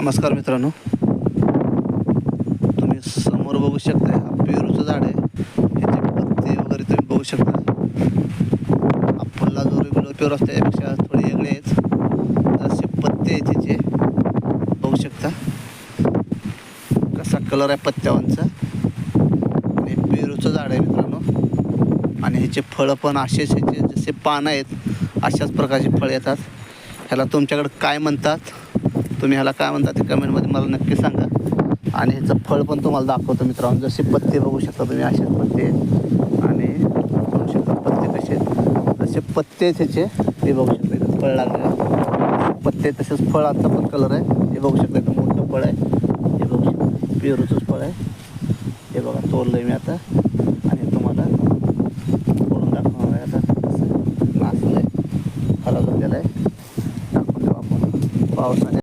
नमस्कार मित्रांनो, तुम्ही समोर बघू शकता हा पेरूचं झाड आहे. ह्याचे पत्ते वगैरे तुम्ही बघू शकता. आपला जो रेग्युलर पेरू असतो त्यापेक्षा थोडे वेगळे आहेत. असे पत्ते आहेत त्याचे बघू शकता. कसा कलर आहे पत्त्यावांचा. आणि पेरूचं झाड आहे मित्रांनो. आणि ह्याचे फळं पण असेच, ह्याचे जसे पानं आहेत अशाच प्रकारचे फळं येतात. ह्याला तुमच्याकडे काय म्हणतात, तुम्ही ह्याला काय म्हणता ते कमेंटमध्ये मला नक्की सांगा. आणि ह्याचं फळ पण तुम्हाला दाखवतो मित्रांनो. जसे पत्ते बघू शकता तुम्ही, असेच पत्ते आणि बघू शकता पत्ते कसे जसे पत्ते ह्याचे ते बघू शकता. इथं फळ लागले पत्ते, तसेच फळांचा पण कलर आहे हे बघू शकता. इथं मोठं फळ आहे हे बघू शकता, पेरूचंच फळ आहे हे बघा. तोडलं आहे मी आता आणि तुम्हाला तोडून दाखवणार आहे. आता कसं नाचलं आहे, खराब झालेलं आहे. टाकून देऊ आपण पावसाने.